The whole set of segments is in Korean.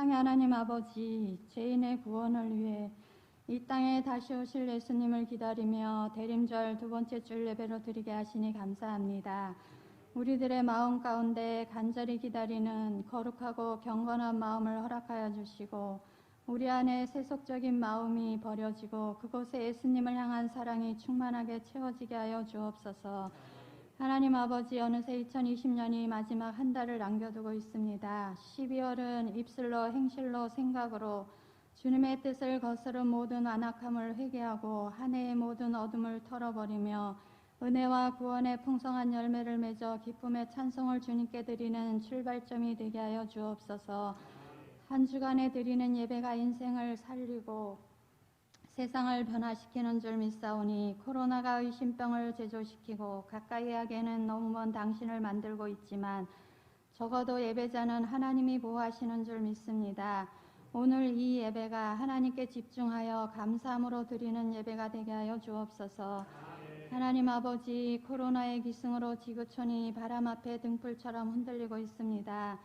사랑의 하나님 아버지, 죄인의 구원을 위해 이 땅에 다시 오실 예수님을 기다리며 대림절 두 번째 줄 예배로 드리게 하시니 감사합니다. 우리들의 마음 가운데 간절히 기다리는 거룩하고 경건한 마음을 허락하여 주시고 우리 안에 세속적인 마음이 버려지고 그곳에 예수님을 향한 사랑이 충만하게 채워지게 하여 주옵소서. 하나님 아버지, 어느새 2020년이 마지막 한 달을 남겨두고 있습니다. 12월은 입술로 행실로 생각으로 주님의 뜻을 거스른 모든 완악함을 회개하고 한 해의 모든 어둠을 털어버리며 은혜와 구원의 풍성한 열매를 맺어 기쁨의 찬송을 주님께 드리는 출발점이 되게 하여 주옵소서. 한 주간에 드리는 예배가 인생을 살리고 세상을 변화시키는 줄 믿사오니 코로나가 의심병을 제조시키고 가까이 하기에는 너무 먼 당신을 만들고 있지만 적어도 예배자는 하나님이 보호하시는 줄 믿습니다. 오늘 이 예배가 하나님께 집중하여 감사함으로 드리는 예배가 되게 하여 주옵소서. 하나님 아버지, 코로나의 기승으로 지구촌이 바람 앞에 등불처럼 흔들리고 있습니다.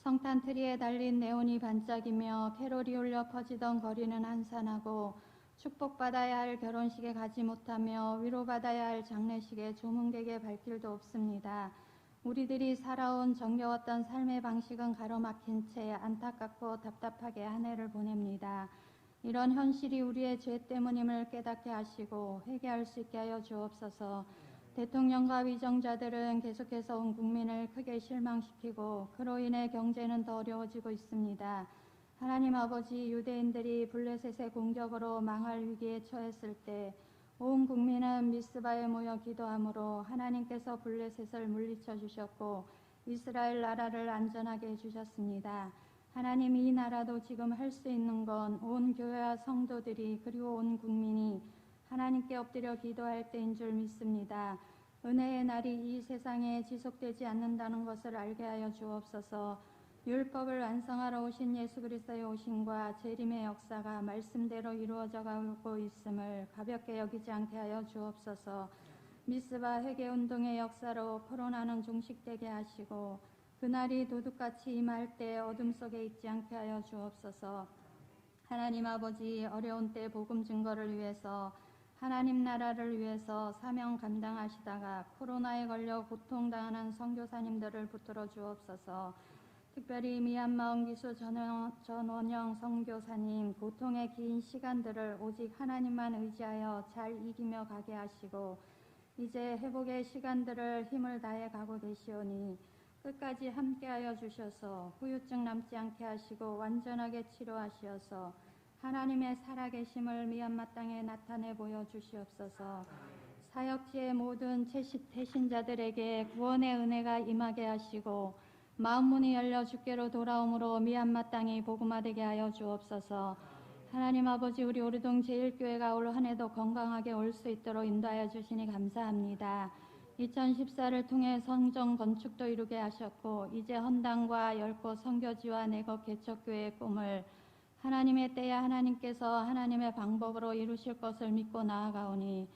성탄 트리에 달린 네온이 반짝이며 캐롤이 울려 퍼지던 거리는 한산하고 축복받아야 할 결혼식에 가지 못하며 위로받아야 할 장례식에 조문객의 발길도 없습니다. 우리들이 살아온 정겨웠던 삶의 방식은 가로막힌 채 안타깝고 답답하게 한 해를 보냅니다. 이런 현실이 우리의 죄 때문임을 깨닫게 하시고 회개할 수 있게 하여 주옵소서. 대통령과 위정자들은 계속해서 온 국민을 크게 실망시키고 그로 인해 경제는 더 어려워지고 있습니다. 하나님 아버지, 유대인들이 블레셋의 공격으로 망할 위기에 처했을 때 온 국민은 미스바에 모여 기도함으로 하나님께서 블레셋을 물리쳐 주셨고 이스라엘 나라를 안전하게 해주셨습니다. 하나님, 이 나라도 지금 할 수 있는 건 온 교회와 성도들이 그리고 온 국민이 하나님께 엎드려 기도할 때인 줄 믿습니다. 은혜의 날이 이 세상에 지속되지 않는다는 것을 알게 하여 주옵소서. 율법을 완성하러 오신 예수 그리스도의 오심과 재림의 역사가 말씀대로 이루어져 가고 있음을 가볍게 여기지 않게 하여 주옵소서. 미스바 회개운동의 역사로 코로나는 종식되게 하시고 그날이 도둑같이 임할 때 어둠 속에 있지 않게 하여 주옵소서. 하나님 아버지, 어려운 때 복음 증거를 위해서 하나님 나라를 위해서 사명 감당하시다가 코로나에 걸려 고통당하는 선교사님들을 붙들어 주옵소서. 특별히 미얀마 옹기수 전원영 선교사님, 고통의 긴 시간들을 오직 하나님만 의지하여 잘 이기며 가게 하시고 이제 회복의 시간들을 힘을 다해 가고 계시오니 끝까지 함께하여 주셔서 후유증 남지 않게 하시고 완전하게 치료하시어서 하나님의 살아계심을 미얀마 땅에 나타내 보여주시옵소서. 사역지의 모든 태신자들에게 구원의 은혜가 임하게 하시고 마음문이 열려 주께로 돌아옴으로 미얀마 땅이 복음화되게 하여 주옵소서. 하나님 아버지, 우리 오르동 제1교회가 올 한 해도 건강하게 올 수 있도록 인도하여 주시니 감사합니다. 2014를 통해 성전 건축도 이루게 하셨고 이제 헌당과 10곳 선교지와 4곳 개척교회의 꿈을 하나님의 때에 하나님께서 하나님의 방법으로 이루실 것을 믿고 나아가오니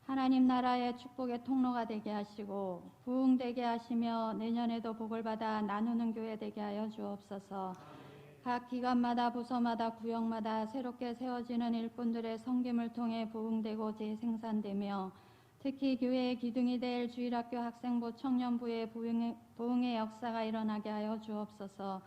하나님 나라의 축복의 통로가 되게 하시고 부흥되게 하시며 내년에도 복을 받아 나누는 교회 되게 하여 주옵소서. 각 기관마다 부서마다 구역마다 새롭게 세워지는 일꾼들의 섬김을 통해 부흥되고 재생산되며 특히 교회의 기둥이 될 주일학교 학생부 청년부의 부흥의 역사가 일어나게 하여 주옵소서.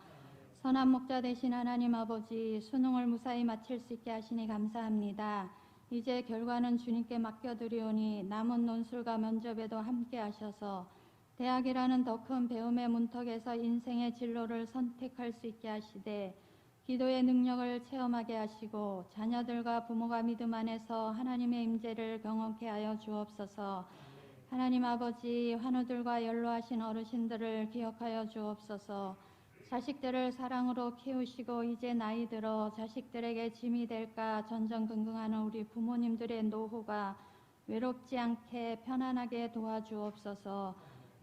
선한 목자 되신 하나님 아버지, 수능을 무사히 마칠 수 있게 하시니 감사합니다. 이제 결과는 주님께 맡겨드리오니 남은 논술과 면접에도 함께 하셔서 대학이라는 더 큰 배움의 문턱에서 인생의 진로를 선택할 수 있게 하시되 기도의 능력을 체험하게 하시고 자녀들과 부모가 믿음 안에서 하나님의 임재를 경험케 하여 주옵소서. 하나님 아버지, 환우들과 연로하신 어르신들을 기억하여 주옵소서. 자식들을 사랑으로 키우시고 이제 나이 들어 자식들에게 짐이 될까 전전긍긍하는 우리 부모님들의 노후가 외롭지 않게 편안하게 도와주옵소서.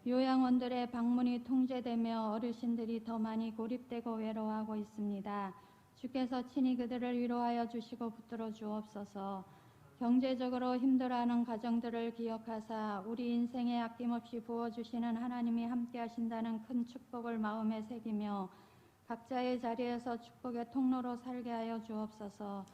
요양원들의 방문이 통제되며 어르신들이 더 많이 고립되고 외로워하고 있습니다. 주께서 친히 그들을 위로하여 주시고 붙들어 주옵소서. 경제적으로 힘들어하는 가정들을 기억하사 우리 인생에 아낌없이 부어주시는 하나님이 함께 하신다는 큰 축복을 마음에 새기며 각자의 자리에서 축복의 통로로 살게 하여 주옵소서.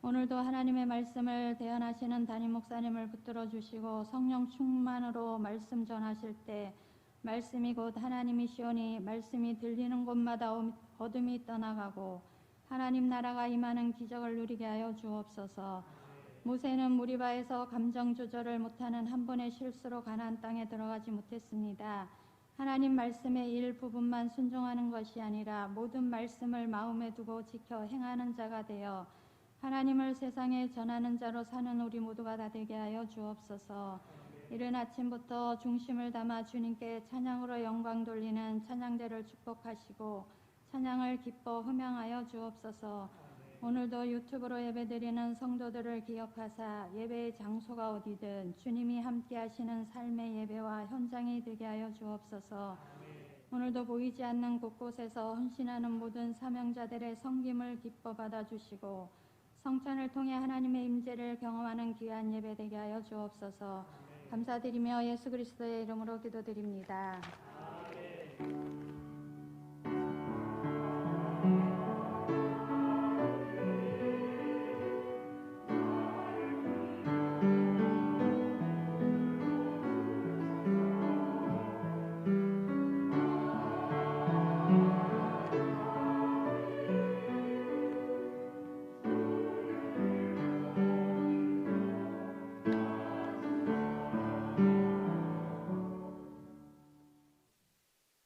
오늘도 하나님의 말씀을 대언하시는 담임 목사님을 붙들어 주시고 성령 충만으로 말씀 전하실 때 말씀이 곧 하나님이시오니 말씀이 들리는 곳마다 어둠이 떠나가고 하나님 나라가 임하는 기적을 누리게 하여 주옵소서. 모세는 무리바에서 감정 조절을 못하는 한 번의 실수로 가나안 땅에 들어가지 못했습니다. 하나님 말씀의 일부분만 순종하는 것이 아니라 모든 말씀을 마음에 두고 지켜 행하는 자가 되어 하나님을 세상에 전하는 자로 사는 우리 모두가 다 되게 하여 주옵소서. 이른 아침부터 중심을 담아 주님께 찬양으로 영광 돌리는 찬양대를 축복하시고 찬양을 기뻐 흠양하여 주옵소서. 오늘도 유튜브로 예배드리는 성도들을 기억하사 예배의 장소가 어디든 주님이 함께 하시는 삶의 예배와 현장이 되게 하여 주옵소서. 오늘도 보이지 않는 곳곳에서 헌신하는 모든 사명자들의 섬김을 기뻐 받아주시고 성찬을 통해 하나님의 임재를 경험하는 귀한 예배 되게 하여 주옵소서. 감사드리며 예수 그리스도의 이름으로 기도드립니다.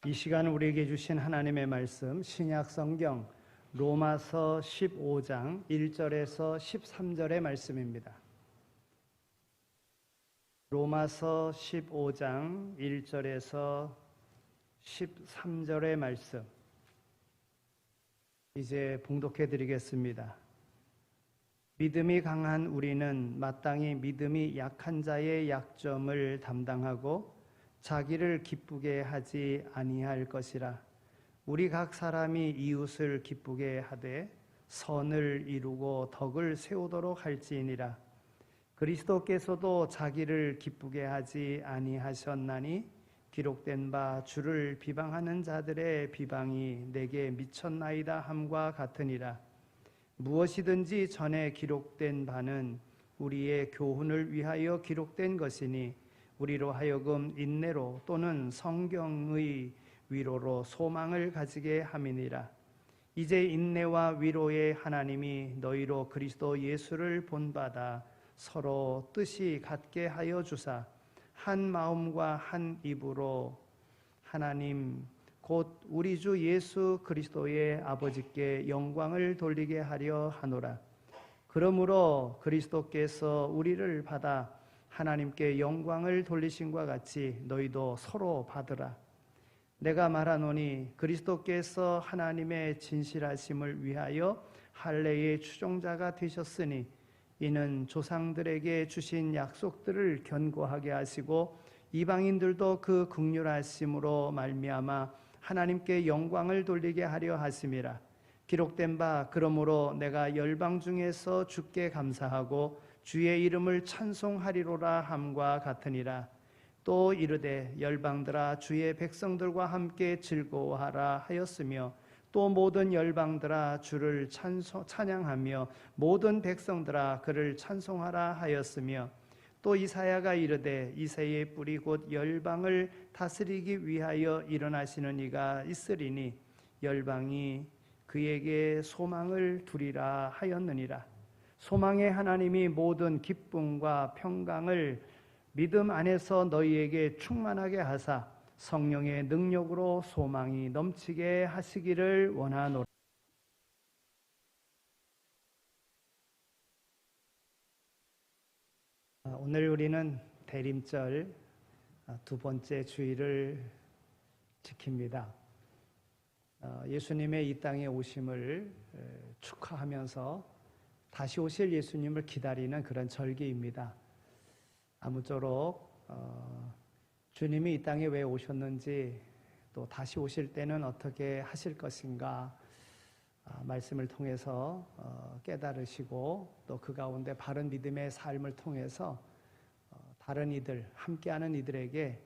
이 시간 우리에게 주신 하나님의 말씀 신약 성경 로마서 15장 1절에서 13절의 말씀입니다. 로마서 15장 1절에서 13절의 말씀 이제 봉독해 드리겠습니다. 믿음이 강한 우리는 마땅히 믿음이 약한 자의 약점을 담당하고 자기를 기쁘게 하지 아니할 것이라. 우리 각 사람이 이웃을 기쁘게 하되 선을 이루고 덕을 세우도록 할지니라. 그리스도께서도 자기를 기쁘게 하지 아니하셨나니 기록된 바 주를 비방하는 자들의 비방이 내게 미쳤나이다 함과 같으니라. 무엇이든지 전에 기록된 바는 우리의 교훈을 위하여 기록된 것이니 우리로 하여금 인내로 또는 성경의 위로로 소망을 가지게 함이니라. 이제 인내와 위로의 하나님이 너희로 그리스도 예수를 본받아 서로 뜻이 같게 하여 주사 한 마음과 한 입으로 하나님 곧 우리 주 예수 그리스도의 아버지께 영광을 돌리게 하려 하노라. 그러므로 그리스도께서 우리를 받아 하나님께 영광을 돌리심과 같이 너희도 서로 받으라. 내가 말하노니 그리스도께서 하나님의 진실하심을 위하여 할례의 추종자가 되셨으니 이는 조상들에게 주신 약속들을 견고하게 하시고 이방인들도 그 긍휼하심으로 말미암아 하나님께 영광을 돌리게 하려 하심이라. 기록된 바 그러므로 내가 열방 중에서 주께 감사하고 주의 이름을 찬송하리로라 함과 같으니라. 또 이르되 열방들아 주의 백성들과 함께 즐거워하라 하였으며 또 모든 열방들아 주를 찬양하며 모든 백성들아 그를 찬송하라 하였으며 또 이사야가 이르되 이새의 뿌리 곧 열방을 다스리기 위하여 일어나시는 이가 있으리니 열방이 그에게 소망을 두리라 하였느니라. 소망의 하나님이 모든 기쁨과 평강을 믿음 안에서 너희에게 충만하게 하사 성령의 능력으로 소망이 넘치게 하시기를 원하노라. 오늘 우리는 대림절 두 번째 주일을 지킵니다. 예수님의 이 땅에 오심을 축하하면서 다시 오실 예수님을 기다리는 그런 절기입니다. 아무쪼록 주님이 이 땅에 왜 오셨는지 또 다시 오실 때는 어떻게 하실 것인가 말씀을 통해서 깨달으시고 또 그 가운데 바른 믿음의 삶을 통해서 다른 이들, 함께하는 이들에게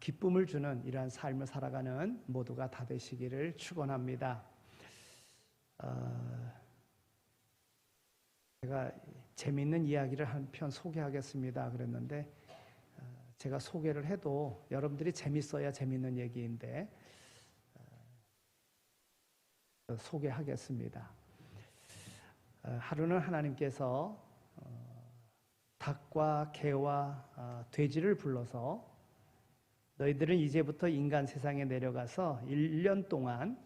기쁨을 주는 이러한 삶을 살아가는 모두가 다 되시기를 축원합니다. 제가 재미있는 이야기를 한 편 소개하겠습니다 그랬는데 제가 소개를 해도 여러분들이 재밌어야 재미있는 얘기인데 소개하겠습니다. 하루는 하나님께서 닭과 개와 돼지를 불러서 너희들은 이제부터 인간 세상에 내려가서 1년 동안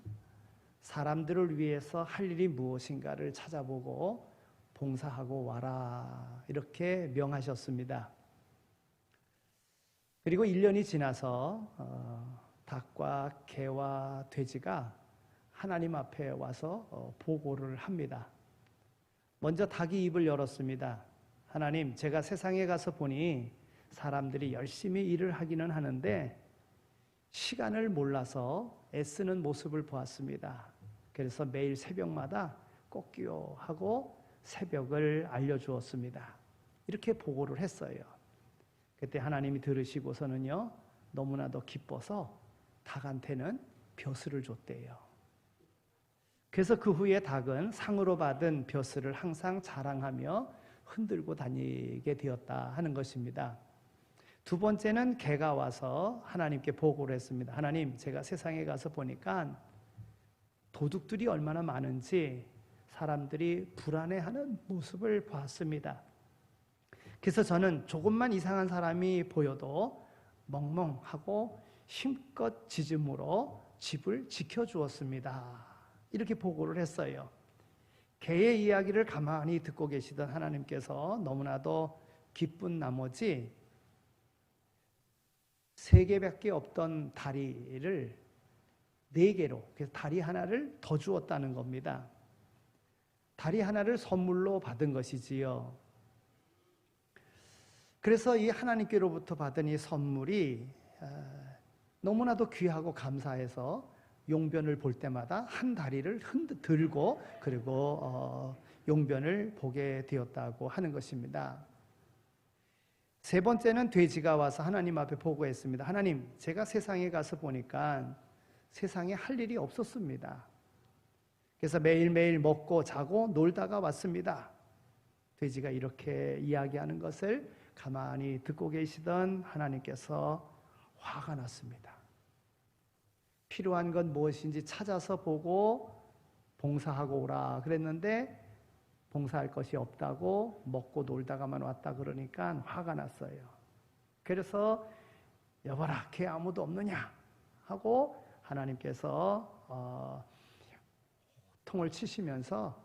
사람들을 위해서 할 일이 무엇인가를 찾아보고 봉사하고 와라 이렇게 명하셨습니다. 그리고 1년이 지나서 닭과 개와 돼지가 하나님 앞에 와서 보고를 합니다. 먼저 닭이 입을 열었습니다. 하나님, 제가 세상에 가서 보니 사람들이 열심히 일을 하기는 하는데 시간을 몰라서 애쓰는 모습을 보았습니다. 그래서 매일 새벽마다 꺾기요 하고 새벽을 알려주었습니다. 이렇게 보고를 했어요. 그때 하나님이 들으시고서는요, 너무나도 기뻐서 닭한테는 벼슬을 줬대요. 그래서 그 후에 닭은 상으로 받은 벼슬을 항상 자랑하며 흔들고 다니게 되었다 하는 것입니다. 두 번째는 개가 와서 하나님께 보고를 했습니다. 하나님, 제가 세상에 가서 보니까 도둑들이 얼마나 많은지 사람들이 불안해하는 모습을 봤습니다. 그래서 저는 조금만 이상한 사람이 보여도 멍멍하고 힘껏 짖음으로 집을 지켜주었습니다. 이렇게 보고를 했어요. 개의 이야기를 가만히 듣고 계시던 하나님께서 너무나도 기쁜 나머지 3개밖에 없던 다리를 4개로, 그래서 다리 하나를 더 주었다는 겁니다. 다리 하나를 선물로 받은 것이지요. 그래서 이 하나님께로부터 받은 이 선물이 너무나도 귀하고 감사해서 용변을 볼 때마다 한 다리를 들고 그리고 용변을 보게 되었다고 하는 것입니다. 세 번째는 돼지가 와서 하나님 앞에 보고했습니다. 하나님, 제가 세상에 가서 보니까 세상에 할 일이 없었습니다. 그래서 매일매일 먹고 자고 놀다가 왔습니다. 돼지가 이렇게 이야기하는 것을 가만히 듣고 계시던 하나님께서 화가 났습니다. 필요한 건 무엇인지 찾아서 보고 봉사하고 오라 그랬는데 봉사할 것이 없다고 먹고 놀다가만 왔다 그러니까 화가 났어요. 그래서 여봐라, 걔 아무도 없느냐 하고 하나님께서 통을 치시면서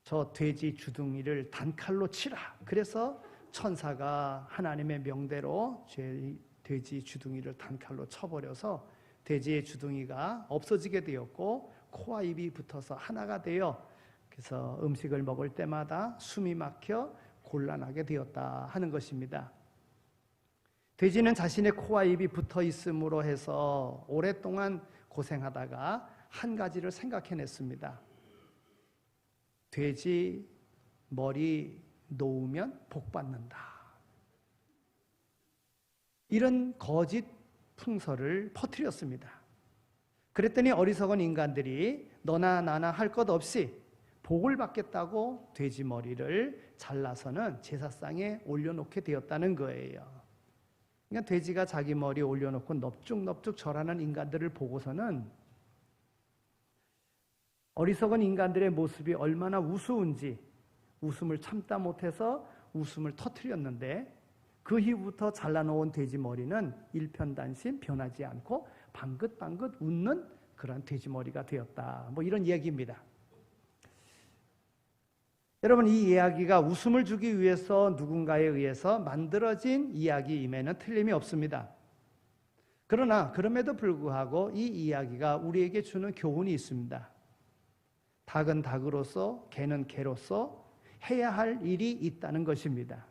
저 돼지 주둥이를 단칼로 치라. 그래서 천사가 하나님의 명대로 돼지 주둥이를 단칼로 쳐버려서 돼지의 주둥이가 없어지게 되었고 코와 입이 붙어서 하나가 되어 그래서 음식을 먹을 때마다 숨이 막혀 곤란하게 되었다 하는 것입니다. 돼지는 자신의 코와 입이 붙어 있음으로 해서 오랫동안 고생하다가 한 가지를 생각해냈습니다. 돼지 머리 놓으면 복 받는다. 이런 거짓 풍설을 퍼뜨렸습니다. 그랬더니 어리석은 인간들이 너나 나나 할 것 없이 복을 받겠다고 돼지 머리를 잘라서는 제사상에 올려놓게 되었다는 거예요. 그러니까 돼지가 자기 머리에 올려놓고 넙죽넙죽 절하는 인간들을 보고서는 어리석은 인간들의 모습이 얼마나 우스운지 웃음을 참다 못해서 웃음을 터뜨렸는데 그 이후부터 잘라놓은 돼지 머리는 일편단심 변하지 않고 방긋방긋 웃는 그런 돼지 머리가 되었다. 뭐 이런 이야기입니다. 여러분, 이 이야기가 웃음을 주기 위해서 누군가에 의해서 만들어진 이야기임에는 틀림이 없습니다. 그러나 그럼에도 불구하고 이 이야기가 우리에게 주는 교훈이 있습니다. 닭은 닭으로서 개는 개로서 해야 할 일이 있다는 것입니다.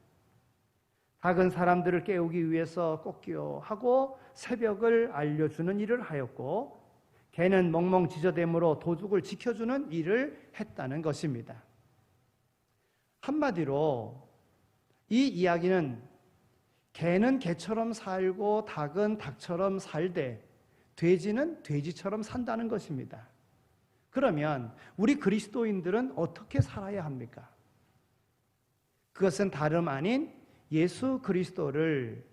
닭은 사람들을 깨우기 위해서 꺾기요 하고 새벽을 알려주는 일을 하였고 개는 멍멍 짖어대므로 도둑을 지켜주는 일을 했다는 것입니다. 한마디로 이 이야기는 개는 개처럼 살고 닭은 닭처럼 살되 돼지는 돼지처럼 산다는 것입니다. 그러면 우리 그리스도인들은 어떻게 살아야 합니까? 그것은 다름 아닌 예수 그리스도를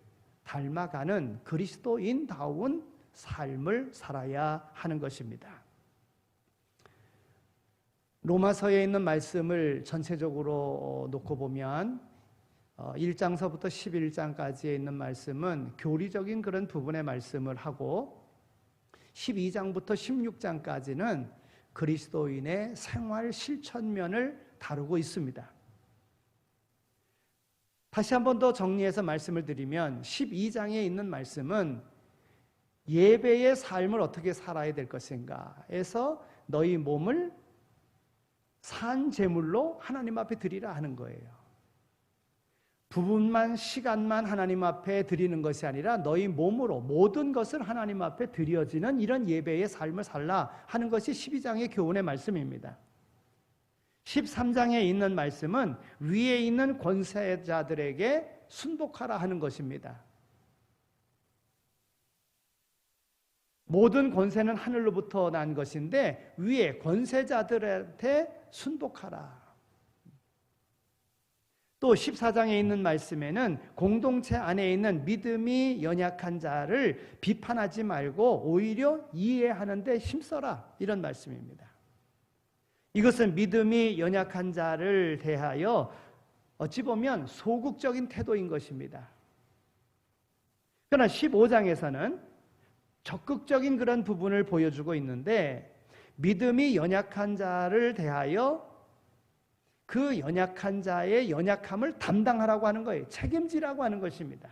닮아가는 그리스도인다운 삶을 살아야 하는 것입니다. 로마서에 있는 말씀을 전체적으로 놓고 보면 1장서부터 11장까지에 있는 말씀은 교리적인 그런 부분의 말씀을 하고 12장부터 16장까지는 그리스도인의 생활 실천면을 다루고 있습니다. 다시 한 번 더 정리해서 말씀을 드리면 12장에 있는 말씀은 예배의 삶을 어떻게 살아야 될 것인가에서 너희 몸을 산 제물로 하나님 앞에 드리라 하는 거예요. 부분만 시간만 하나님 앞에 드리는 것이 아니라 너희 몸으로 모든 것을 하나님 앞에 드려지는 이런 예배의 삶을 살라 하는 것이 12장의 교훈의 말씀입니다. 13장에 있는 말씀은 위에 있는 권세자들에게 순복하라 하는 것입니다. 모든 권세는 하늘로부터 난 것인데 위에 권세자들한테 순복하라. 또 14장에 있는 말씀에는 공동체 안에 있는 믿음이 연약한 자를 비판하지 말고 오히려 이해하는 데 힘써라 이런 말씀입니다. 이것은 믿음이 연약한 자를 대하여 어찌 보면 소극적인 태도인 것입니다. 그러나 15장에서는 적극적인 그런 부분을 보여주고 있는데 믿음이 연약한 자를 대하여 그 연약한 자의 연약함을 담당하라고 하는 거예요. 책임지라고 하는 것입니다.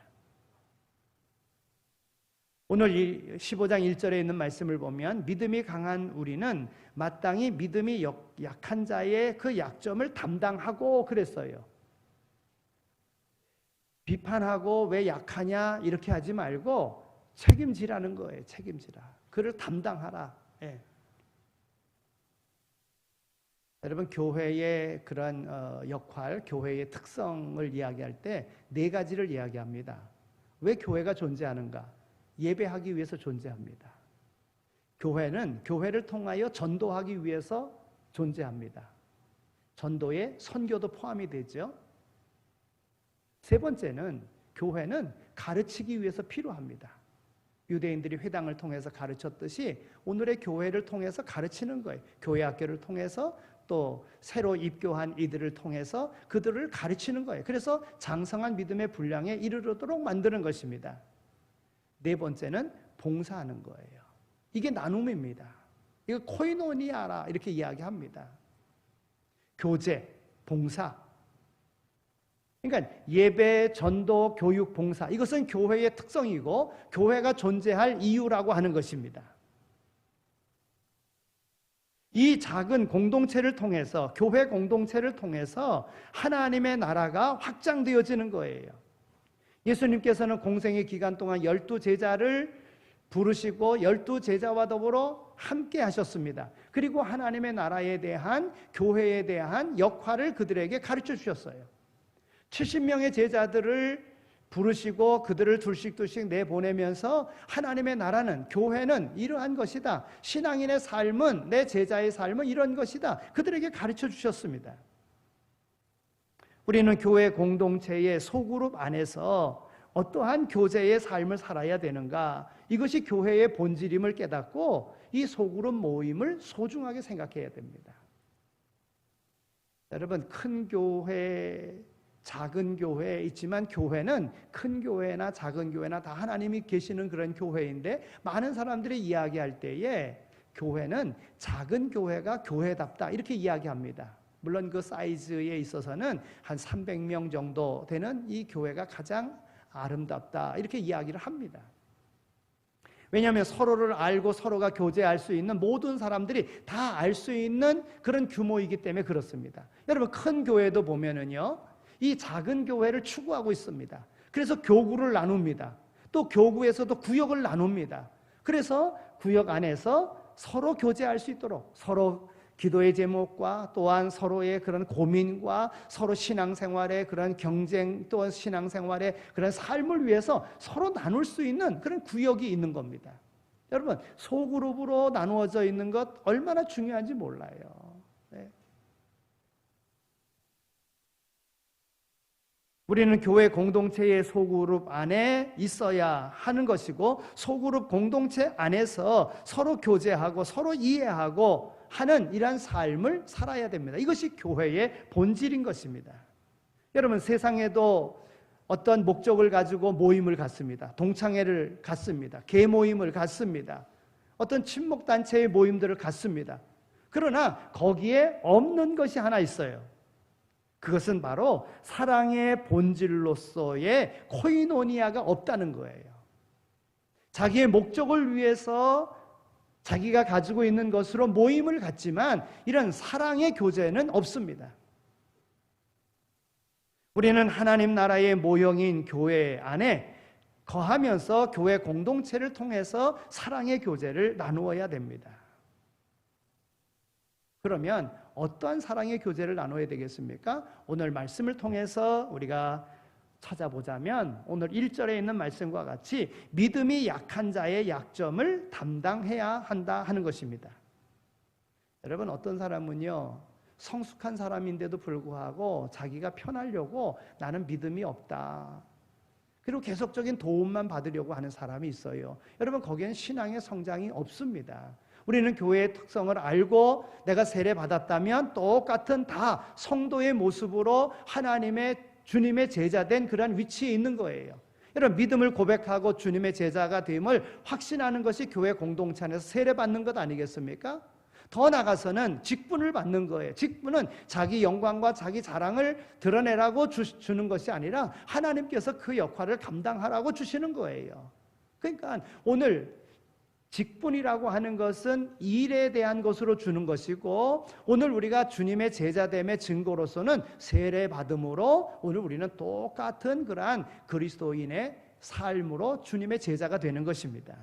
오늘 15장 1절에 있는 말씀을 보면 믿음이 강한 우리는 마땅히 믿음이 약한 자의 그 약점을 담당하고 그랬어요. 비판하고 왜 약하냐 이렇게 하지 말고 책임지라는 거예요. 책임지라. 그를 담당하라. 예. 여러분 교회의 그런 역할, 교회의 특성을 이야기할 때 네 가지를 이야기합니다. 왜 교회가 존재하는가? 예배하기 위해서 존재합니다. 교회는 교회를 통하여 전도하기 위해서 존재합니다. 전도에 선교도 포함이 되죠. 세 번째는 교회는 가르치기 위해서 필요합니다. 유대인들이 회당을 통해서 가르쳤듯이 오늘의 교회를 통해서 가르치는 거예요. 교회 학교를 통해서 또 새로 입교한 이들을 통해서 그들을 가르치는 거예요. 그래서 장성한 믿음의 분량에 이르도록 만드는 것입니다. 네 번째는 봉사하는 거예요. 이게 나눔입니다. 이거 코이노니아라 이렇게 이야기합니다. 교제, 봉사. 그러니까 예배, 전도, 교육, 봉사 이것은 교회의 특성이고 교회가 존재할 이유라고 하는 것입니다. 이 작은 공동체를 통해서 교회 공동체를 통해서 하나님의 나라가 확장되어지는 거예요. 예수님께서는 공생의 기간 동안 12제자를 부르시고 12제자와 더불어 함께 하셨습니다. 그리고 하나님의 나라에 대한 교회에 대한 역할을 그들에게 가르쳐 주셨어요. 70명의 제자들을 부르시고 그들을 둘씩 내보내면서 하나님의 나라는 교회는 이러한 것이다. 신앙인의 삶은 내 제자의 삶은 이런 것이다. 그들에게 가르쳐 주셨습니다. 우리는 교회 공동체의 소그룹 안에서 어떠한 교제의 삶을 살아야 되는가? 이것이 교회의 본질임을 깨닫고 이 소그룹 모임을 소중하게 생각해야 됩니다. 여러분, 큰 교회, 작은 교회 있지만 교회는 큰 교회나 작은 교회나 다 하나님이 계시는 그런 교회인데 많은 사람들이 이야기할 때에 교회는 작은 교회가 교회답다 이렇게 이야기합니다. 물론 그 사이즈에 있어서는 한 300명 정도 되는 이 교회가 가장 아름답다 이렇게 이야기를 합니다. 왜냐하면 서로를 알고 서로가 교제할 수 있는 모든 사람들이 다 알 수 있는 그런 규모이기 때문에 그렇습니다. 여러분 큰 교회도 보면은요 이 작은 교회를 추구하고 있습니다. 그래서 교구를 나눕니다. 또 교구에서도 구역을 나눕니다. 그래서 구역 안에서 서로 교제할 수 있도록 서로 기도의 제목과 또한 서로의 그런 고민과 서로 신앙생활의 그런 경쟁, 또한 신앙생활의 그런 삶을 위해서 서로 나눌 수 있는 그런 구역이 있는 겁니다. 여러분, 소그룹으로 나누어져 있는 것 얼마나 중요한지 몰라요. 네. 우리는 교회 공동체의 소그룹 안에 있어야 하는 것이고, 소그룹 공동체 안에서 서로 교제하고 서로 이해하고 하는 이러한 삶을 살아야 됩니다. 이것이 교회의 본질인 것입니다. 여러분, 세상에도 어떤 목적을 가지고 모임을 갖습니다. 동창회를 갖습니다. 계모임을 갖습니다. 어떤 친목단체의 모임들을 갖습니다. 그러나 거기에 없는 것이 하나 있어요. 그것은 바로 사랑의 본질로서의 코이노니아가 없다는 거예요. 자기의 목적을 위해서 자기가 가지고 있는 것으로 모임을 갖지만 이런 사랑의 교제는 없습니다. 우리는 하나님 나라의 모형인 교회 안에 거하면서 교회 공동체를 통해서 사랑의 교제를 나누어야 됩니다. 그러면 어떠한 사랑의 교제를 나눠야 되겠습니까? 오늘 말씀을 통해서 우리가 찾아보자면 오늘 1절에 있는 말씀과 같이 믿음이 약한 자의 약점을 담당해야 한다 하는 것입니다. 여러분, 어떤 사람은요, 성숙한 사람인데도 불구하고 자기가 편하려고 나는 믿음이 없다, 그리고 계속적인 도움만 받으려고 하는 사람이 있어요. 여러분, 거기엔 신앙의 성장이 없습니다. 우리는 교회의 특성을 알고 내가 세례 받았다면 똑같은 다 성도의 모습으로 하나님의 주님의 제자된 그런 위치에 있는 거예요. 여러분, 믿음을 고백하고 주님의 제자가 됨을 확신하는 것이 교회 공동체 안에서 세례 받는 것 아니겠습니까? 더 나아가서는 직분을 받는 거예요. 직분은 자기 영광과 자기 자랑을 드러내라고 주는 것이 아니라 하나님께서 그 역할을 감당하라고 주시는 거예요. 그러니까 오늘 직분이라고 하는 것은 일에 대한 것으로 주는 것이고, 오늘 우리가 주님의 제자됨의 증거로서는 세례 받음으로 오늘 우리는 똑같은 그러한 그리스도인의 삶으로 주님의 제자가 되는 것입니다.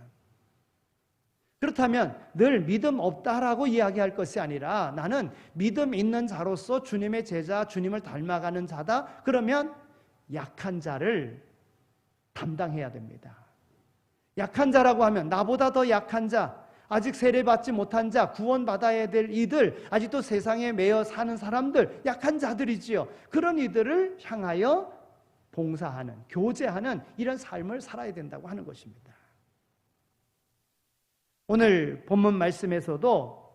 그렇다면 늘 믿음 없다라고 이야기할 것이 아니라 나는 믿음 있는 자로서 주님의 제자, 주님을 닮아가는 자다. 그러면 약한 자를 담당해야 됩니다. 약한 자라고 하면 나보다 더 약한 자, 아직 세례받지 못한 자, 구원받아야 될 이들, 아직도 세상에 매여 사는 사람들, 약한 자들이지요. 그런 이들을 향하여 봉사하는, 교제하는 이런 삶을 살아야 된다고 하는 것입니다. 오늘 본문 말씀에서도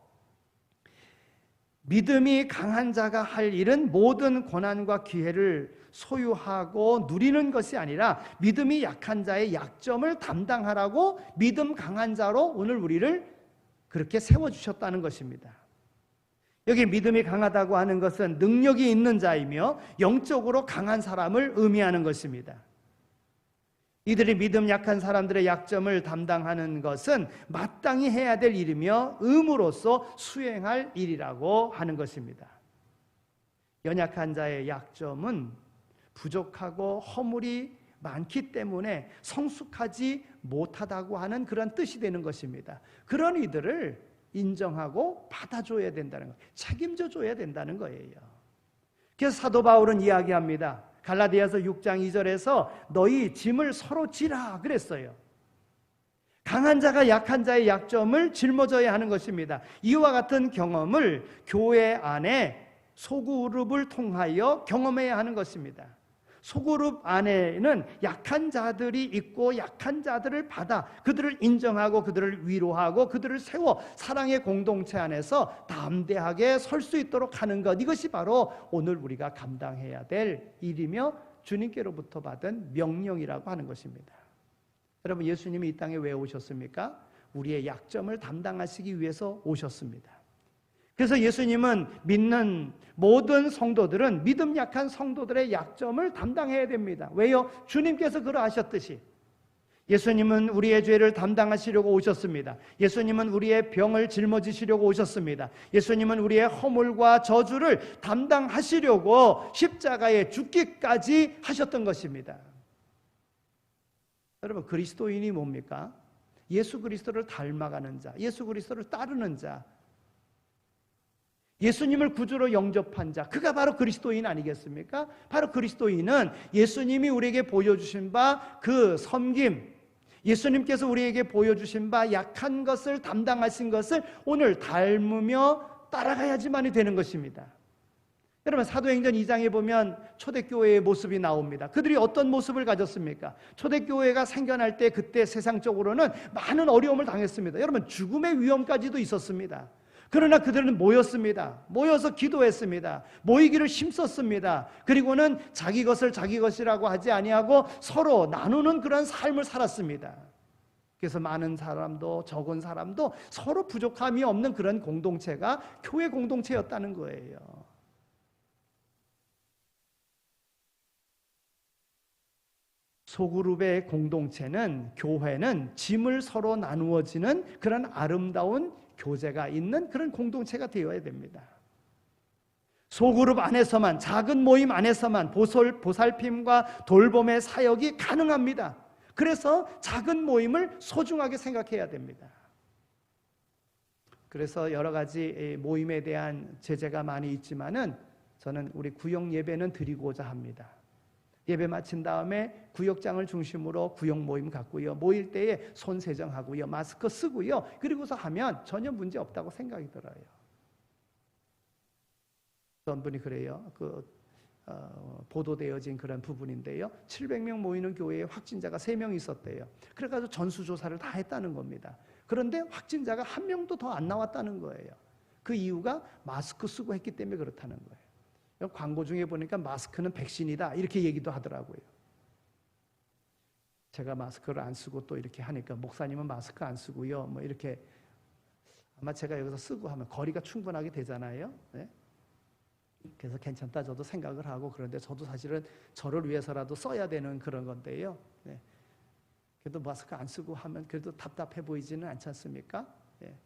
믿음이 강한 자가 할 일은 모든 고난과 기회를 소유하고 누리는 것이 아니라 믿음이 약한 자의 약점을 담당하라고 믿음 강한 자로 오늘 우리를 그렇게 세워주셨다는 것입니다. 여기 믿음이 강하다고 하는 것은 능력이 있는 자이며 영적으로 강한 사람을 의미하는 것입니다. 이들이 믿음 약한 사람들의 약점을 담당하는 것은 마땅히 해야 될 일이며 의무로서 수행할 일이라고 하는 것입니다. 연약한 자의 약점은 부족하고 허물이 많기 때문에 성숙하지 못하다고 하는 그런 뜻이 되는 것입니다. 그런 이들을 인정하고 받아줘야 된다는 것, 책임져 줘야 된다는 거예요. 그래서 사도 바울은 이야기합니다. 갈라디아서 6장 2절에서 너희 짐을 서로 지라 그랬어요. 강한 자가 약한 자의 약점을 짊어져야 하는 것입니다. 이와 같은 경험을 교회 안에 소그룹을 통하여 경험해야 하는 것입니다. 소그룹 안에는 약한 자들이 있고 약한 자들을 받아 그들을 인정하고 그들을 위로하고 그들을 세워 사랑의 공동체 안에서 담대하게 설 수 있도록 하는 것, 이것이 바로 오늘 우리가 감당해야 될 일이며 주님께로부터 받은 명령이라고 하는 것입니다. 여러분, 예수님이 이 땅에 왜 오셨습니까? 우리의 약점을 담당하시기 위해서 오셨습니다. 그래서 예수님은 믿는 모든 성도들은 믿음 약한 성도들의 약점을 담당해야 됩니다. 왜요? 주님께서 그러하셨듯이 예수님은 우리의 죄를 담당하시려고 오셨습니다. 예수님은 우리의 병을 짊어지시려고 오셨습니다. 예수님은 우리의 허물과 저주를 담당하시려고 십자가에 죽기까지 하셨던 것입니다. 여러분, 그리스도인이 뭡니까? 예수 그리스도를 닮아가는 자, 예수 그리스도를 따르는 자, 예수님을 구주로 영접한 자, 그가 바로 그리스도인 아니겠습니까? 바로 그리스도인은 예수님이 우리에게 보여주신 바 그 섬김, 예수님께서 우리에게 보여주신 바 약한 것을 담당하신 것을 오늘 닮으며 따라가야지만이 되는 것입니다. 여러분, 사도행전 2장에 보면 초대교회의 모습이 나옵니다. 그들이 어떤 모습을 가졌습니까? 초대교회가 생겨날 때 그때 세상적으로는 많은 어려움을 당했습니다. 여러분, 죽음의 위험까지도 있었습니다. 그러나 그들은 모였습니다. 모여서 기도했습니다. 모이기를 힘썼습니다. 그리고는 자기 것을 자기 것이라고 하지 아니하고 서로 나누는 그런 삶을 살았습니다. 그래서 많은 사람도 적은 사람도 서로 부족함이 없는 그런 공동체가 교회 공동체였다는 거예요. 소그룹의 공동체는, 교회는 짐을 서로 나누어지는 그런 아름다운 교제가 있는 그런 공동체가 되어야 됩니다. 소그룹 안에서만, 작은 모임 안에서만 보살핌과 돌봄의 사역이 가능합니다. 그래서 작은 모임을 소중하게 생각해야 됩니다. 그래서 여러 가지 모임에 대한 제재가 많이 있지만은 저는 우리 구역 예배는 드리고자 합니다. 예배 마친 다음에 구역장을 중심으로 구역 모임 갖고요, 모일 때에 손 세정하고요, 마스크 쓰고요, 그리고서 하면 전혀 문제 없다고 생각이 들어요. 어떤 분이 그래요. 보도되어진 그런 부분인데요, 700명 모이는 교회에 확진자가 3명 있었대요. 그래가지고 전수조사를 다 했다는 겁니다. 그런데 확진자가 1명도 더 안 나왔다는 거예요. 그 이유가 마스크 쓰고 했기 때문에 그렇다는 거예요. 광고 중에 보니까 마스크는 백신이다 이렇게 얘기도 하더라고요. 제가 마스크를 안 쓰고 또 이렇게 하니까, 목사님은 마스크 안 쓰고요, 뭐 이렇게, 아마 제가 여기서 쓰고 하면 거리가 충분하게 되잖아요. 네? 그래서 괜찮다 저도 생각을 하고, 그런데 저도 사실은 저를 위해서라도 써야 되는 그런 건데요. 네. 그래도 마스크 안 쓰고 하면 그래도 답답해 보이지는 않지 않습니까? 네.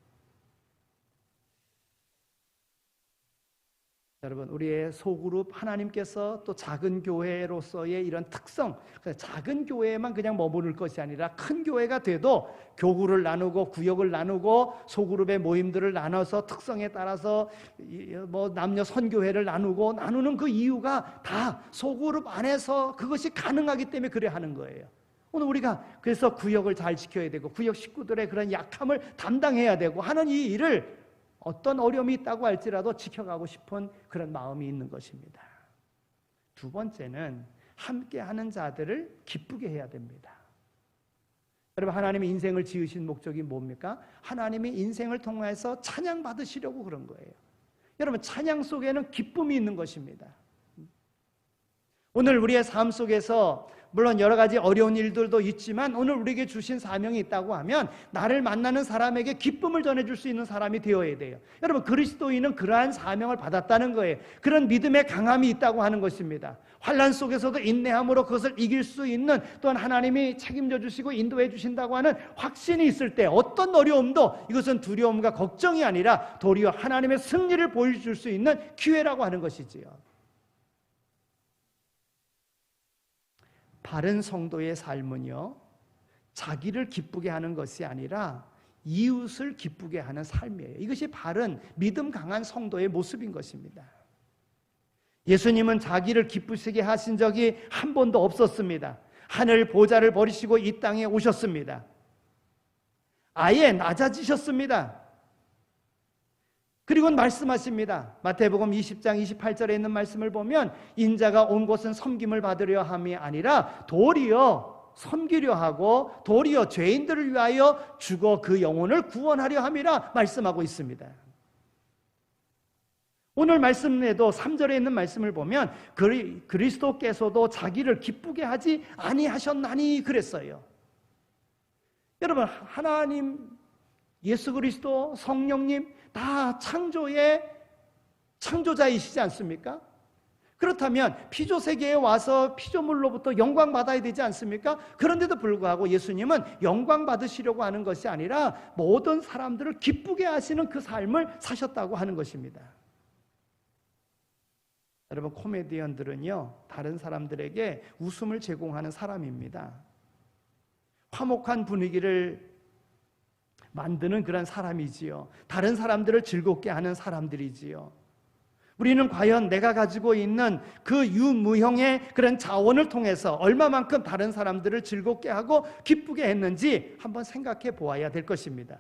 여러분, 우리의 소그룹, 하나님께서 또 작은 교회로서의 이런 특성, 작은 교회에만 그냥 머무를 것이 아니라 큰 교회가 돼도 교구를 나누고 구역을 나누고 소그룹의 모임들을 나눠서 특성에 따라서 뭐 남녀 선교회를 나누는 그 이유가 다 소그룹 안에서 그것이 가능하기 때문에 그래 하는 거예요. 오늘 우리가 그래서 구역을 잘 지켜야 되고 구역 식구들의 그런 약함을 담당해야 되고 하는 이 일을 어떤 어려움이 있다고 할지라도 지켜가고 싶은 그런 마음이 있는 것입니다. 두 번째는 함께하는 자들을 기쁘게 해야 됩니다. 여러분, 하나님이 인생을 지으신 목적이 뭡니까? 하나님이 인생을 통해서 찬양 받으시려고 그런 거예요. 여러분, 찬양 속에는 기쁨이 있는 것입니다. 오늘 우리의 삶 속에서 물론 여러 가지 어려운 일들도 있지만 오늘 우리에게 주신 사명이 있다고 하면 나를 만나는 사람에게 기쁨을 전해줄 수 있는 사람이 되어야 돼요. 여러분, 그리스도인은 그러한 사명을 받았다는 거예요. 그런 믿음의 강함이 있다고 하는 것입니다. 환난 속에서도 인내함으로 그것을 이길 수 있는, 또한 하나님이 책임져 주시고 인도해 주신다고 하는 확신이 있을 때 어떤 어려움도 이것은 두려움과 걱정이 아니라 도리어 하나님의 승리를 보여줄 수 있는 기회라고 하는 것이지요. 바른 성도의 삶은요, 자기를 기쁘게 하는 것이 아니라 이웃을 기쁘게 하는 삶이에요. 이것이 바른 믿음 강한 성도의 모습인 것입니다. 예수님은 자기를 기쁘시게 하신 적이 한 번도 없었습니다. 하늘 보좌를 버리시고 이 땅에 오셨습니다. 아예 낮아지셨습니다. 그리고 말씀하십니다. 마태복음 20장 28절에 있는 말씀을 보면 인자가 온 곳은 섬김을 받으려 함이 아니라 도리어 섬기려 하고 도리어 죄인들을 위하여 죽어 그 영혼을 구원하려 함이라 말씀하고 있습니다. 오늘 말씀에도 3절에 있는 말씀을 보면 그리스도께서도 자기를 기쁘게 하지 아니하셨나니 그랬어요. 여러분, 하나님, 예수 그리스도, 성령님 다 창조의 창조자이시지 않습니까? 그렇다면 피조세계에 와서 피조물로부터 영광 받아야 되지 않습니까? 그런데도 불구하고 예수님은 영광 받으시려고 하는 것이 아니라 모든 사람들을 기쁘게 하시는 그 삶을 사셨다고 하는 것입니다. 여러분, 코미디언들은요, 다른 사람들에게 웃음을 제공하는 사람입니다. 화목한 분위기를 만드는 그런 사람이지요. 다른 사람들을 즐겁게 하는 사람들이지요. 우리는 과연 내가 가지고 있는 그 유무형의 그런 자원을 통해서 얼마만큼 다른 사람들을 즐겁게 하고 기쁘게 했는지 한번 생각해 보아야 될 것입니다.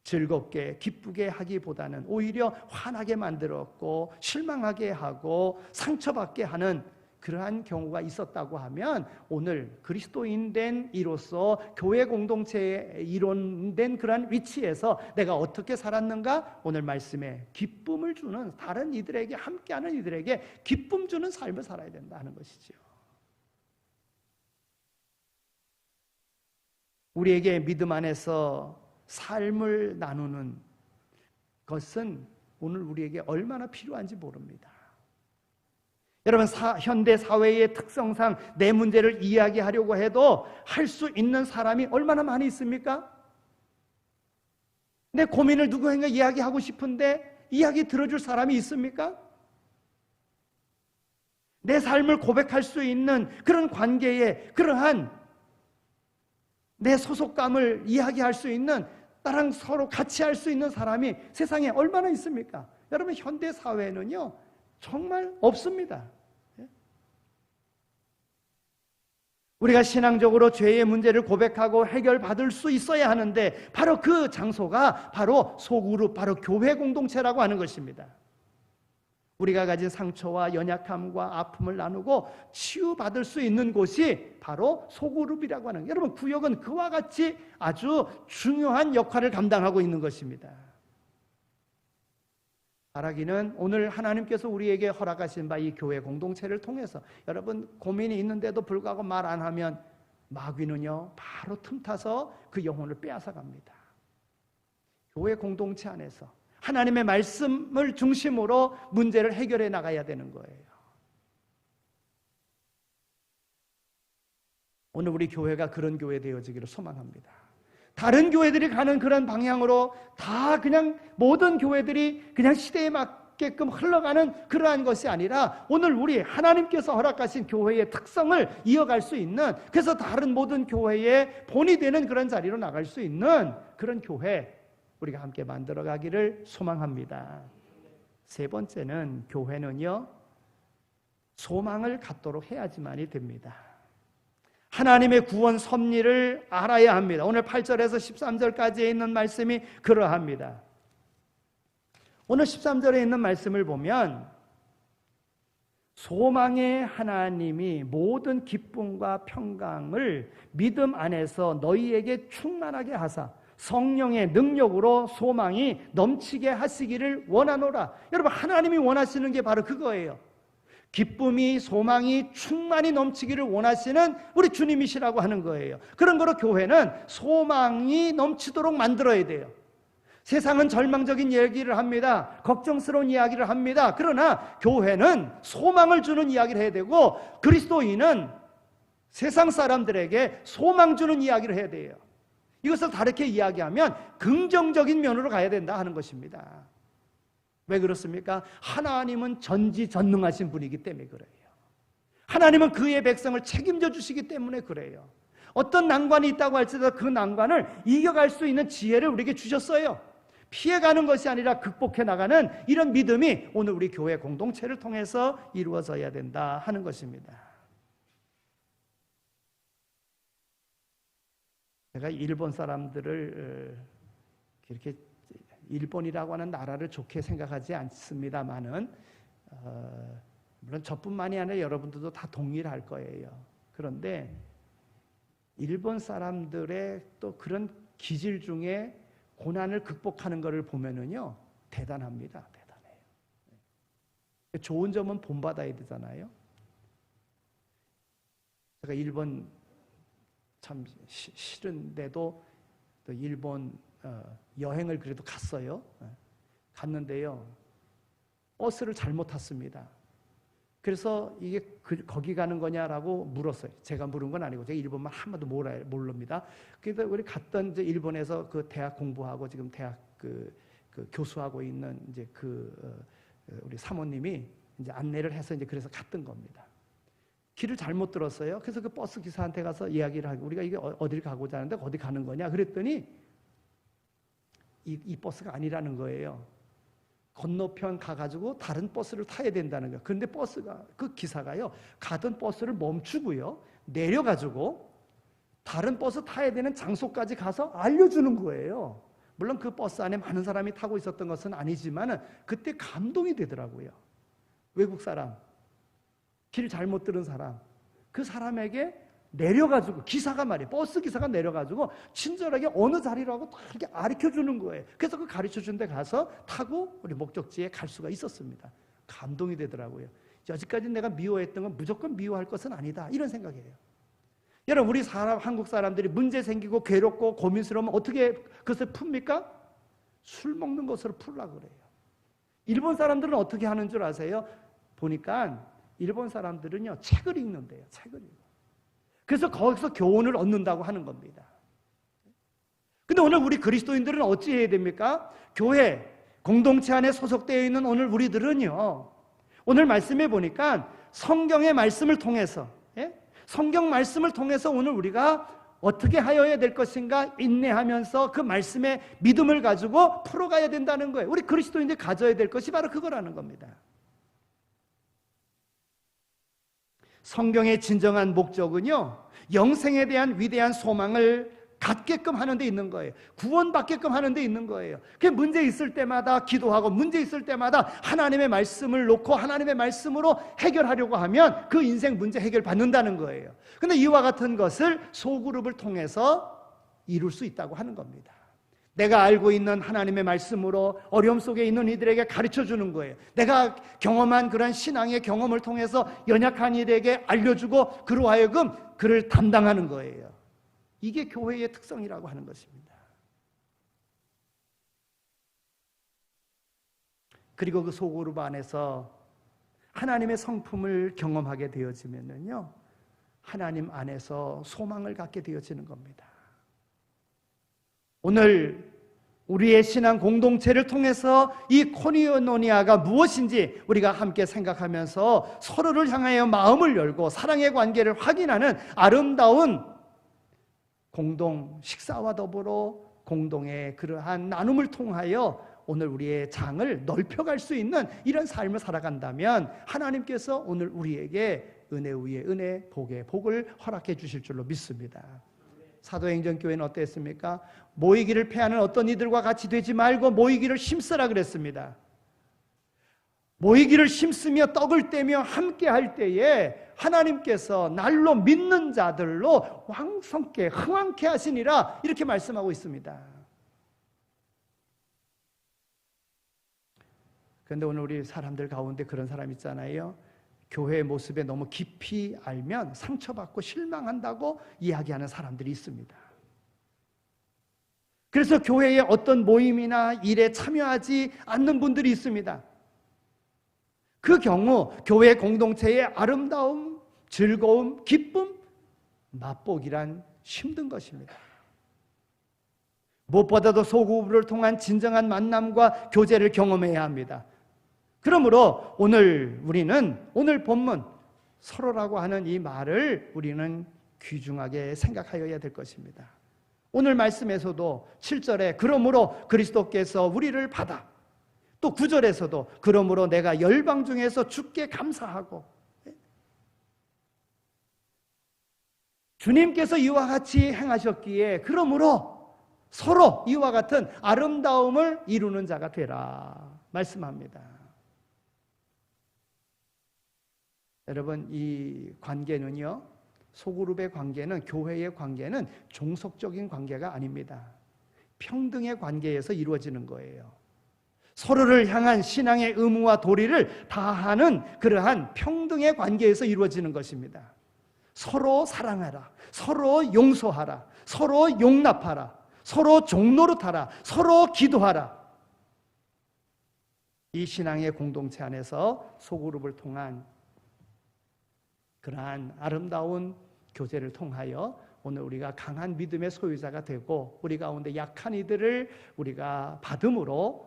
즐겁게 기쁘게 하기보다는 오히려 화나게 만들었고 실망하게 하고 상처받게 하는 그러한 경우가 있었다고 하면 오늘 그리스도인 된 이로서 교회 공동체의 일원된 그러한 위치에서 내가 어떻게 살았는가? 오늘 말씀에 기쁨을 주는, 다른 이들에게, 함께하는 이들에게 기쁨 주는 삶을 살아야 된다는 것이죠. 우리에게 믿음 안에서 삶을 나누는 것은 오늘 우리에게 얼마나 필요한지 모릅니다. 여러분, 현대 사회의 특성상 내 문제를 이야기하려고 해도 할 수 있는 사람이 얼마나 많이 있습니까? 내 고민을 누구에게 이야기하고 싶은데 이야기 들어줄 사람이 있습니까? 내 삶을 고백할 수 있는 그런 관계에 그러한 내 소속감을 이야기할 수 있는, 나랑 서로 같이 할 수 있는 사람이 세상에 얼마나 있습니까? 여러분, 현대 사회는요 정말 없습니다. 우리가 신앙적으로 죄의 문제를 고백하고 해결받을 수 있어야 하는데 바로 그 장소가 바로 소그룹, 바로 교회 공동체라고 하는 것입니다. 우리가 가진 상처와 연약함과 아픔을 나누고 치유받을 수 있는 곳이 바로 소그룹이라고 하는 거예요. 여러분, 구역은 그와 같이 아주 중요한 역할을 감당하고 있는 것입니다. 바라기는 오늘 하나님께서 우리에게 허락하신 바 이 교회 공동체를 통해서 여러분, 고민이 있는데도 불구하고 말 안 하면 마귀는요 바로 틈타서 그 영혼을 빼앗아 갑니다. 교회 공동체 안에서 하나님의 말씀을 중심으로 문제를 해결해 나가야 되는 거예요. 오늘 우리 교회가 그런 교회 되어지기를 소망합니다. 다른 교회들이 가는 그런 방향으로 다 그냥 모든 교회들이 그냥 시대에 맞게끔 흘러가는 그러한 것이 아니라 오늘 우리 하나님께서 허락하신 교회의 특성을 이어갈 수 있는, 그래서 다른 모든 교회의 본이 되는 그런 자리로 나갈 수 있는 그런 교회 우리가 함께 만들어 가기를 소망합니다. 세 번째는 교회는요 소망을 갖도록 해야지만이 됩니다. 하나님의 구원 섭리를 알아야 합니다. 오늘 8절에서 13절까지에 있는 말씀이 그러합니다. 오늘 13절에 있는 말씀을 보면 소망의 하나님이 모든 기쁨과 평강을 믿음 안에서 너희에게 충만하게 하사 성령의 능력으로 소망이 넘치게 하시기를 원하노라. 여러분, 하나님이 원하시는 게 바로 그거예요. 기쁨이, 소망이 충만히 넘치기를 원하시는 우리 주님이시라고 하는 거예요. 그런 거로 교회는 소망이 넘치도록 만들어야 돼요. 세상은 절망적인 얘기를 합니다. 걱정스러운 이야기를 합니다. 그러나 교회는 소망을 주는 이야기를 해야 되고, 그리스도인은 세상 사람들에게 소망 주는 이야기를 해야 돼요. 이것을 다르게 이야기하면 긍정적인 면으로 가야 된다 하는 것입니다. 왜 그렇습니까? 하나님은 전지전능하신 분이기 때문에 그래요. 하나님은 그의 백성을 책임져 주시기 때문에 그래요. 어떤 난관이 있다고 할지라도 그 난관을 이겨갈 수 있는 지혜를 우리에게 주셨어요. 피해가는 것이 아니라 극복해 나가는 이런 믿음이 오늘 우리 교회 공동체를 통해서 이루어져야 된다 하는 것입니다. 제가 일본 사람들을 이렇게 일본이라고 하는 나라를 좋게 생각하지 않습니다만은 물론 저뿐만이 아니라 여러분들도 다 동일할 거예요. 그런데 일본 사람들의 또 그런 기질 중에 고난을 극복하는 것을 보면은요 대단합니다. 대단해요. 좋은 점은 본받아야 되잖아요. 제가 일본 참 싫은데도 또 일본 여행을 그래도 갔어요. 갔는데요 버스를 잘못 탔습니다. 그래서 이게 거기 가는 거냐라고 물었어요. 제가 물은 건 아니고 제가 일본말 한마도 모릅니다. 그래서 우리 갔던 이제 일본에서 그 대학 공부하고 지금 대학 그 교수하고 있는 이제 우리 사모님이 이제 안내를 해서 이제 그래서 갔던 겁니다. 길을 잘못 들었어요. 그래서 그 버스 기사한테 가서 이야기를 하고 우리가 이게 어딜 가고자 하는데 어디 가는 거냐 그랬더니 이 버스가 아니라는 거예요. 건너편 가가지고 다른 버스를 타야 된다는 거예요. 그런데 그 기사가요, 가던 버스를 멈추고요, 내려가지고 다른 버스 타야 되는 장소까지 가서 알려주는 거예요. 물론 그 버스 안에 많은 사람이 타고 있었던 것은 아니지만 그때 감동이 되더라고요. 외국 사람, 길 잘못 들은 사람, 그 사람에게 내려가지고, 기사가 말이에요, 버스 기사가 내려가지고 친절하게 어느 자리라고 다 이렇게 가르쳐주는 거예요. 그래서 그 가르쳐준 데 가서 타고 우리 목적지에 갈 수가 있었습니다. 감동이 되더라고요. 여지까지 내가 미워했던 건 무조건 미워할 것은 아니다, 이런 생각이에요. 여러분, 우리 한국 사람들이 문제 생기고 괴롭고 고민스러우면 어떻게 그것을 풉니까? 술 먹는 것으로 풀려고 그래요. 일본 사람들은 어떻게 하는 줄 아세요? 보니까 일본 사람들은요, 책을 읽는데요. 책을 읽어요. 그래서 거기서 교훈을 얻는다고 하는 겁니다. 근데 오늘 우리 그리스도인들은 어찌 해야 됩니까? 교회, 공동체 안에 소속되어 있는 오늘 우리들은요, 오늘 말씀해 보니까 성경의 말씀을 통해서, 성경 말씀을 통해서 오늘 우리가 어떻게 하여야 될 것인가 인내하면서 그 말씀의 믿음을 가지고 풀어가야 된다는 거예요. 우리 그리스도인들이 가져야 될 것이 바로 그거라는 겁니다. 성경의 진정한 목적은요, 영생에 대한 위대한 소망을 갖게끔 하는 데 있는 거예요. 구원받게끔 하는 데 있는 거예요. 그 문제 있을 때마다 기도하고 문제 있을 때마다 하나님의 말씀을 놓고 하나님의 말씀으로 해결하려고 하면 그 인생 문제 해결받는다는 거예요. 근데 이와 같은 것을 소그룹을 통해서 이룰 수 있다고 하는 겁니다. 내가 알고 있는 하나님의 말씀으로 어려움 속에 있는 이들에게 가르쳐 주는 거예요. 내가 경험한 그런 신앙의 경험을 통해서 연약한 이들에게 알려주고 그로 하여금 그를 담당하는 거예요. 이게 교회의 특성이라고 하는 것입니다. 그리고 그 소그룹 안에서 하나님의 성품을 경험하게 되어지면요, 하나님 안에서 소망을 갖게 되어지는 겁니다. 오늘 우리의 신앙 공동체를 통해서 이 코이노니아가 무엇인지 우리가 함께 생각하면서 서로를 향하여 마음을 열고 사랑의 관계를 확인하는 아름다운 공동 식사와 더불어 공동의 그러한 나눔을 통하여 오늘 우리의 장을 넓혀갈 수 있는 이런 삶을 살아간다면 하나님께서 오늘 우리에게 은혜 위에 은혜, 복에 복을 허락해 주실 줄로 믿습니다. 사도행전교회는 어땠습니까? 모이기를 패하는 어떤 이들과 같이 되지 말고 모이기를 힘쓰라 그랬습니다. 모이기를 힘쓰며 떡을 떼며 함께 할 때에 하나님께서 날로 믿는 자들로 왕성케 흥왕케 하시니라, 이렇게 말씀하고 있습니다. 그런데 오늘 우리 사람들 가운데 그런 사람 있잖아요. 교회의 모습에 너무 깊이 알면 상처받고 실망한다고 이야기하는 사람들이 있습니다. 그래서 교회의 어떤 모임이나 일에 참여하지 않는 분들이 있습니다. 그 경우 교회 공동체의 아름다움, 즐거움, 기쁨, 맛보기란 힘든 것입니다. 무엇보다도 소그룹을 통한 진정한 만남과 교제를 경험해야 합니다. 그러므로 오늘 우리는 오늘 본문 서로라고 하는 이 말을 우리는 귀중하게 생각하여야 될 것입니다. 오늘 말씀에서도 7절에 그러므로 그리스도께서 우리를 받아, 또 9절에서도 그러므로 내가 열방 중에서 주께 감사하고, 주님께서 이와 같이 행하셨기에 그러므로 서로 이와 같은 아름다움을 이루는 자가 되라 말씀합니다. 여러분, 이 관계는요, 소그룹의 관계는, 교회의 관계는 종속적인 관계가 아닙니다. 평등의 관계에서 이루어지는 거예요. 서로를 향한 신앙의 의무와 도리를 다하는 그러한 평등의 관계에서 이루어지는 것입니다. 서로 사랑하라, 서로 용서하라, 서로 용납하라, 서로 종노릇하라, 서로 기도하라. 이 신앙의 공동체 안에서 소그룹을 통한 그러한 아름다운 교제를 통하여 오늘 우리가 강한 믿음의 소유자가 되고 우리 가운데 약한 이들을 우리가 받음으로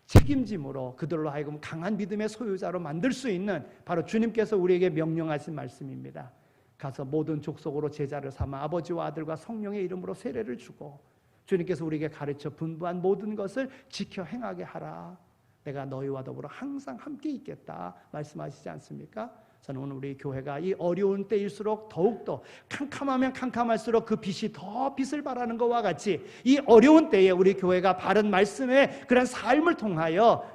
책임짐으로 그들로 하여금 강한 믿음의 소유자로 만들 수 있는, 바로 주님께서 우리에게 명령하신 말씀입니다. 가서 모든 족속으로 제자를 삼아 아버지와 아들과 성령의 이름으로 세례를 주고 주님께서 우리에게 가르쳐 분부한 모든 것을 지켜 행하게 하라. 내가 너희와 더불어 항상 함께 있겠다 말씀하시지 않습니까? 저는 오늘 우리 교회가 이 어려운 때일수록 더욱더 캄캄하면 캄캄할수록 그 빛이 더 빛을 발하는 것과 같이 이 어려운 때에 우리 교회가 바른 말씀의 그런 삶을 통하여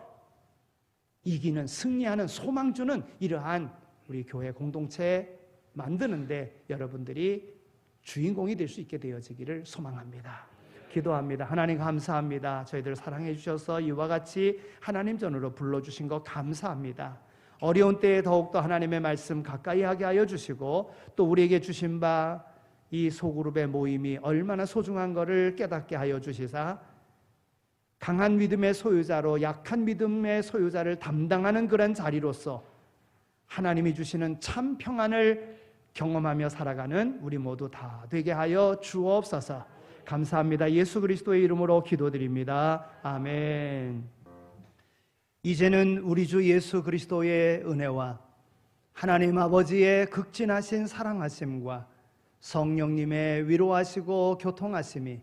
이기는, 승리하는, 소망 주는 이러한 우리 교회 공동체 만드는데 여러분들이 주인공이 될 수 있게 되어지기를 소망합니다. 기도합니다. 하나님 감사합니다. 저희들 사랑해 주셔서 이와 같이 하나님 전으로 불러주신 것 감사합니다. 어려운 때에 더욱더 하나님의 말씀 가까이 하게 하여 주시고 또 우리에게 주신 바 이 소그룹의 모임이 얼마나 소중한 것을 깨닫게 하여 주시사 강한 믿음의 소유자로 약한 믿음의 소유자를 담당하는 그런 자리로서 하나님이 주시는 참 평안을 경험하며 살아가는 우리 모두 다 되게 하여 주옵소서. 감사합니다. 예수 그리스도의 이름으로 기도드립니다. 아멘. 이제는 우리 주 예수 그리스도의 은혜와 하나님 아버지의 극진하신 사랑하심과 성령님의 위로하시고 교통하심이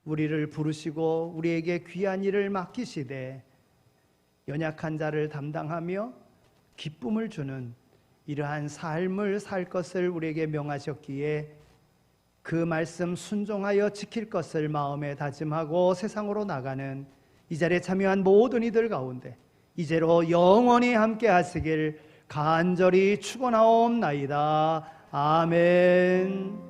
우리를 부르시고 우리에게 귀한 일을 맡기시되 연약한 자를 담당하며 기쁨을 주는 이러한 삶을 살 것을 우리에게 명하셨기에 그 말씀 순종하여 지킬 것을 마음에 다짐하고 세상으로 나가는 이 자리에 참여한 모든 이들 가운데 이제로 영원히 함께 하시길 간절히 축원하옵나이다. 아멘.